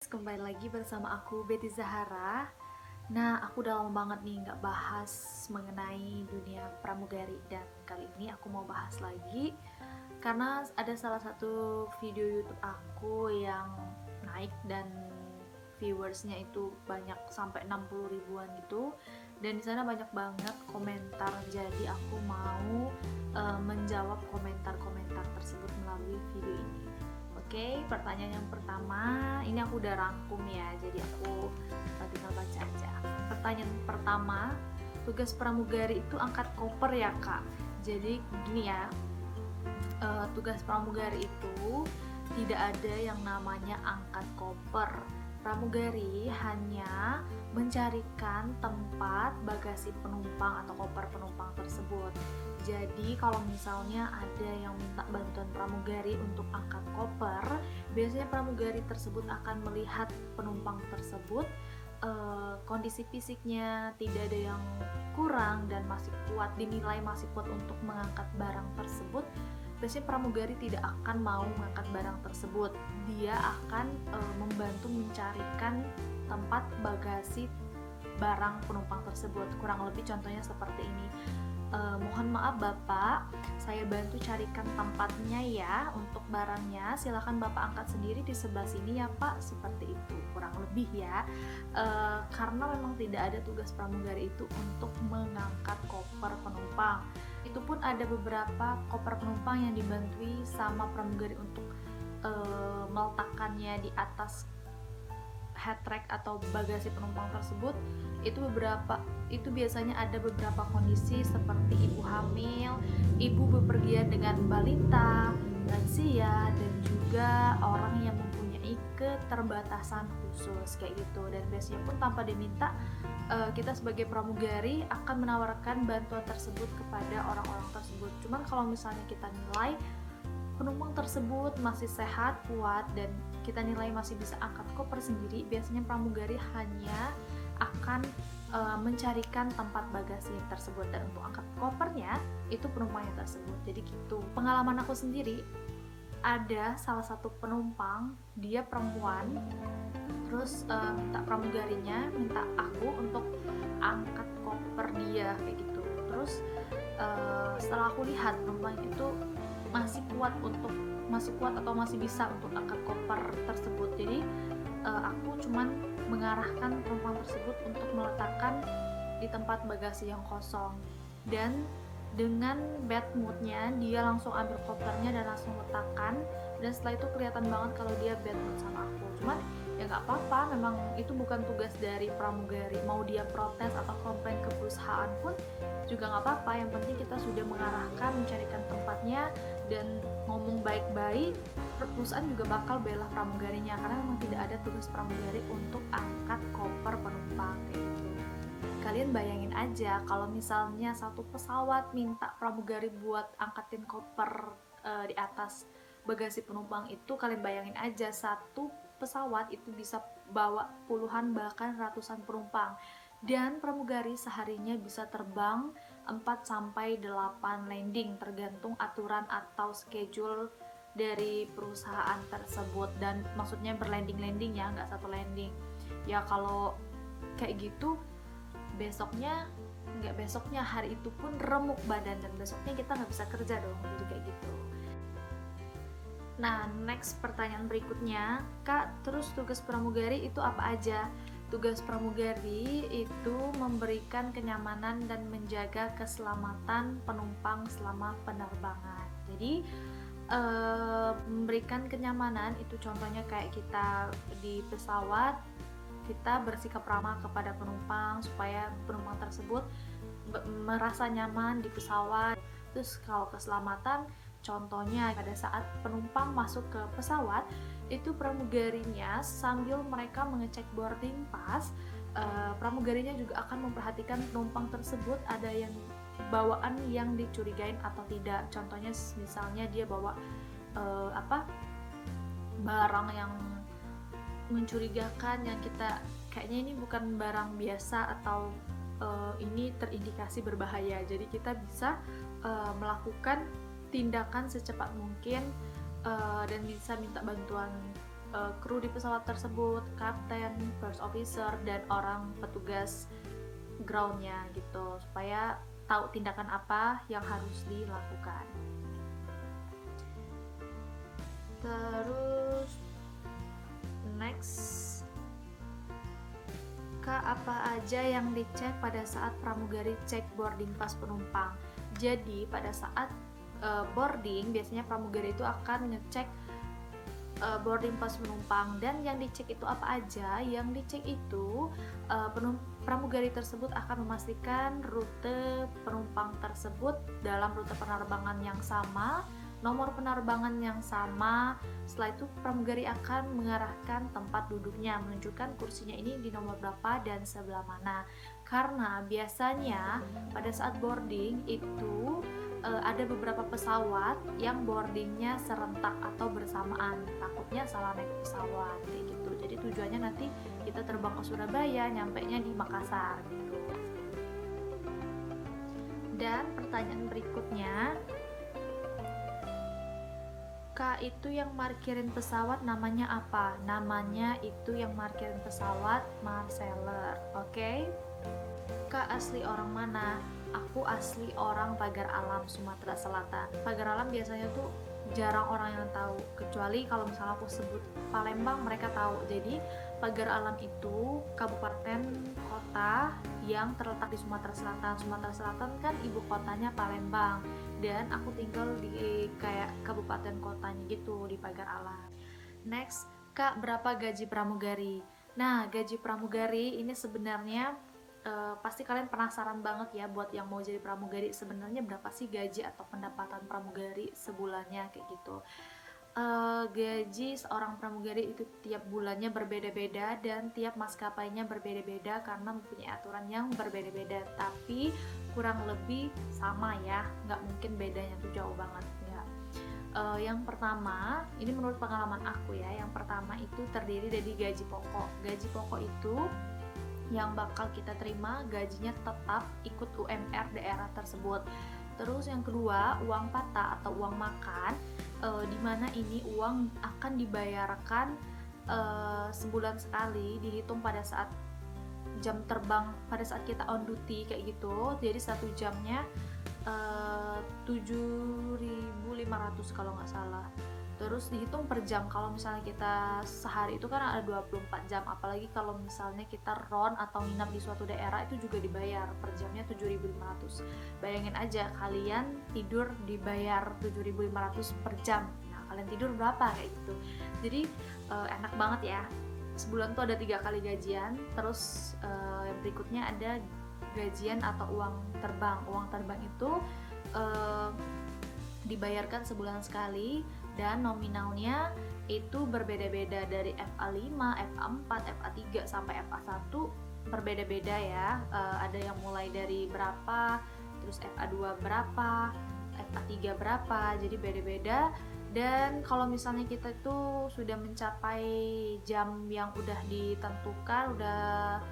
Kembali lagi bersama aku Betty Zahara. Nah, aku udah lama banget nih nggak bahas mengenai dunia pramugari, dan kali ini aku mau bahas lagi karena ada salah satu video YouTube aku yang naik dan viewersnya itu banyak sampai 60 ribuan gitu, dan di sana banyak banget komentar. Jadi aku mau menjawab komentar-komentar tersebut melalui video ini. Oke, pertanyaan yang pertama, ini aku udah rangkum ya, jadi aku tinggal baca aja. Pertanyaan pertama, tugas pramugari itu angkat koper ya kak? Jadi gini ya, tugas pramugari itu tidak ada yang namanya angkat koper. Pramugari hanya mencarikan tempat bagasi penumpang atau koper penumpang tersebut. Jadi kalau misalnya ada yang minta bantuan pramugari untuk angkat koper, biasanya pramugari tersebut akan melihat penumpang tersebut, kondisi fisiknya tidak ada yang kurang dan masih kuat, dinilai masih kuat untuk mengangkat barang tersebut. Biasanya pramugari tidak akan mau mengangkat barang tersebut. Dia akan membantu mencarikan tempat bagasi barang penumpang tersebut. Kurang lebih contohnya seperti ini. Mohon maaf Bapak, saya bantu carikan tempatnya ya untuk barangnya. Silakan Bapak angkat sendiri di sebelah sini ya Pak. Seperti itu kurang lebih ya. Karena memang tidak ada tugas pramugari itu untuk mengangkat koper penumpang. Itu pun ada beberapa koper penumpang yang dibantui sama pramugari untuk meletakkannya di atas head rack atau bagasi penumpang tersebut. Itu biasanya ada beberapa kondisi seperti ibu hamil, ibu bepergian dengan balita, lansia, dan juga orang yang mempunyai keterbatasan khusus kayak gitu. Dan biasanya pun tanpa diminta, kita sebagai pramugari akan menawarkan bantuan tersebut kepada orang-orang tersebut. Cuman kalau misalnya kita nilai penumpang tersebut masih sehat, kuat, dan kita nilai masih bisa angkat koper sendiri, biasanya pramugari hanya akan mencarikan tempat bagasi tersebut, dan untuk angkat kopernya itu penumpangnya tersebut. Jadi gitu. Pengalaman aku sendiri, ada salah satu penumpang, dia perempuan, terus minta pramugarinya, minta aku untuk angkat koper dia kayak gitu. Terus setelah aku lihat penumpang itu masih kuat atau masih bisa untuk angkat koper tersebut. Jadi aku cuman mengarahkan penumpang tersebut untuk meletakkan di tempat bagasi yang kosong, dan dengan bad moodnya dia langsung ambil kopernya dan langsung letakkan, dan setelah itu kelihatan banget kalau dia bad mood sama aku. Cuman ya nggak apa-apa, memang itu bukan tugas dari pramugari. Mau dia protes atau komplain ke perusahaan pun juga nggak apa-apa, yang penting kita sudah mengarahkan, mencarikan tempatnya, dan ngomong baik-baik. Perusahaan juga bakal bela pramugarinya karena memang tidak ada tugas pramugari untuk angkat koper penumpang kayak gitu. Kalian bayangin aja kalau misalnya satu pesawat minta pramugari buat angkatin koper di atas bagasi penumpang itu, kalian bayangin aja satu pesawat itu bisa bawa puluhan bahkan ratusan penumpang, dan pramugari seharinya bisa terbang 4-8 landing tergantung aturan atau schedule dari perusahaan tersebut. Dan maksudnya berlanding-landing ya, nggak satu landing ya. Kalau kayak gitu, besoknya hari itu pun remuk badan, dan besoknya kita nggak bisa kerja dong. Jadi kayak gitu. Nah, next pertanyaan berikutnya, Kak, terus tugas pramugari itu apa aja? Tugas pramugari itu memberikan kenyamanan dan menjaga keselamatan penumpang selama penerbangan. Jadi memberikan kenyamanan itu contohnya kayak kita di pesawat, kita bersikap ramah kepada penumpang supaya penumpang tersebut merasa nyaman di pesawat. Terus kalau keselamatan, contohnya pada saat penumpang masuk ke pesawat, itu pramugarinya sambil mereka mengecek boarding pass, pramugarinya juga akan memperhatikan penumpang tersebut ada yang bawaan yang dicurigain atau tidak. Contohnya misalnya dia bawa barang yang mencurigakan, yang kita kayaknya ini bukan barang biasa atau ini terindikasi berbahaya. Jadi kita bisa melakukan tindakan secepat mungkin dan bisa minta bantuan kru di pesawat tersebut, kapten, first officer, dan orang petugas groundnya gitu, supaya tahu tindakan apa yang harus dilakukan. Terus next, Kak, apa aja yang dicek pada saat pramugari cek boarding pass penumpang? Jadi pada saat boarding biasanya pramugari itu akan ngecek boarding pass penumpang, dan yang dicek itu apa aja? Yang dicek itu pramugari tersebut akan memastikan rute penumpang tersebut dalam rute penerbangan yang sama, nomor penerbangan yang sama. Setelah itu pramugari akan mengarahkan tempat duduknya, menunjukkan kursinya ini di nomor berapa dan sebelah mana. Karena biasanya pada saat boarding itu ada beberapa pesawat yang boardingnya serentak atau bersamaan, takutnya salah naik pesawat kayak gitu. Jadi tujuannya nanti kita terbang ke Surabaya, nyampenya di Makassar gitu. Dan pertanyaan berikutnya, Kak, itu yang markirin pesawat namanya apa? Namanya itu yang markirin pesawat Marseller, oke? Kak, asli orang mana? Aku asli orang Pagar Alam, Sumatera Selatan. Pagar Alam biasanya tuh jarang orang yang tahu, kecuali kalau misalnya aku sebut Palembang mereka tahu. Jadi Pagar Alam itu kabupaten kota yang terletak di Sumatera Selatan. Sumatera Selatan kan ibu kotanya Palembang, dan aku tinggal di kayak kabupaten kotanya gitu, di Pagar Alam. Next, Kak, berapa gaji pramugari? Nah, gaji pramugari ini sebenarnya pasti kalian penasaran banget ya, buat yang mau jadi pramugari, sebenarnya berapa sih gaji atau pendapatan pramugari sebulannya kayak gitu. Gaji seorang pramugari itu tiap bulannya berbeda-beda, dan tiap maskapainya berbeda-beda karena mempunyai aturan yang berbeda-beda, tapi kurang lebih sama ya, nggak mungkin bedanya tuh jauh banget ya. Yang pertama, ini menurut pengalaman aku ya, yang pertama itu terdiri dari gaji pokok. Gaji pokok itu yang bakal kita terima, gajinya tetap ikut UMR daerah tersebut. Terus yang kedua, uang patah atau uang makan, dimana ini uang akan dibayarkan sebulan sekali, dihitung pada saat jam terbang, pada saat kita on duty kayak gitu. Jadi satu jamnya 7.500 kalau nggak salah. Terus dihitung per jam. Kalau misalnya kita sehari itu kan ada 24 jam, apalagi kalau misalnya kita ron atau nginap di suatu daerah, itu juga dibayar per jamnya 7.500. Bayangin aja kalian tidur dibayar 7.500 per jam. Nah, kalian tidur berapa kayak gitu. Jadi enak banget ya. Sebulan tuh ada 3 kali gajian. Terus yang berikutnya ada gajian atau uang terbang. Uang terbang itu dibayarkan sebulan sekali, dan nominalnya itu berbeda-beda dari FA5, FA4, FA3 sampai FA1 berbeda-beda ya. Ada yang mulai dari berapa, terus FA2 berapa, FA3 berapa, jadi beda-beda. Dan kalau misalnya kita itu sudah mencapai jam yang udah ditentukan, udah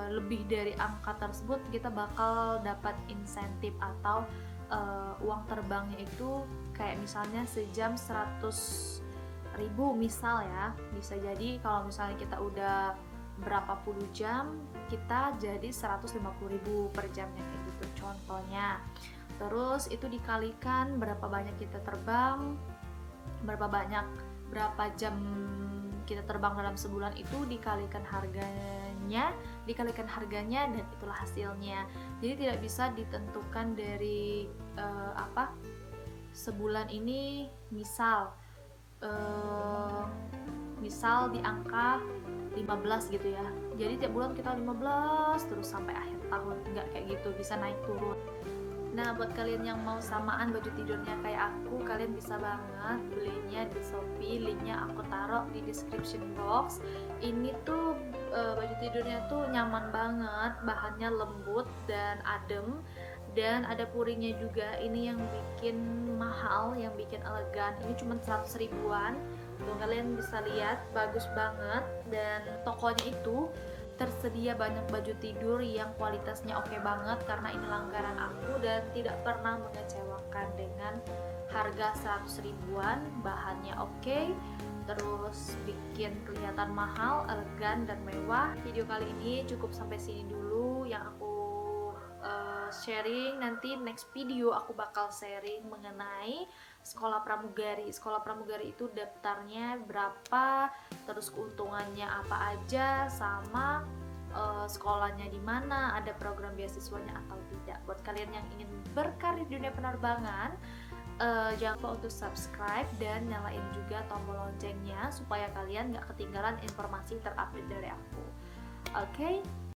lebih dari angka tersebut, kita bakal dapat insentif atau uang terbangnya itu kayak misalnya sejam 100.000 misal ya. Bisa jadi kalau misalnya kita udah berapa puluh jam, kita jadi 150.000 per jamnya kayak gitu contohnya. Terus itu dikalikan berapa banyak kita terbang, berapa jam kita terbang dalam sebulan, itu dikalikan harganya dan itulah hasilnya. Jadi tidak bisa ditentukan dari sebulan ini misal di angka 15 gitu ya. Jadi tiap bulan kita 15 terus sampai akhir tahun, enggak kayak gitu, bisa naik turun. Nah, buat kalian yang mau samaan baju tidurnya kayak aku, kalian bisa banget belinya di Shopee. Linknya aku taruh di description box. Ini tuh baju tidurnya tuh nyaman banget, bahannya lembut dan adem, dan ada puringnya juga. Ini yang bikin mahal, yang bikin elegan. Ini cuma 100 ribuan. Tuh, kalian bisa lihat, bagus banget. Dan tokonya itu tersedia banyak baju tidur yang kualitasnya oke banget, karena ini langganan aku dan tidak pernah mengecewakan. Dengan harga 100 ribuan, bahannya oke, terus bikin kelihatan mahal, elegan, dan mewah. Video kali ini cukup sampai sini dulu yang aku sharing. Nanti next video aku bakal sharing mengenai sekolah pramugari. Sekolah pramugari itu daftarnya berapa, terus keuntungannya apa aja, sama sekolahnya di mana, ada program beasiswanya atau tidak. Buat kalian yang ingin berkarir di dunia penerbangan, jangan lupa untuk subscribe dan nyalain juga tombol loncengnya supaya kalian gak ketinggalan informasi terupdate dari aku. Oke?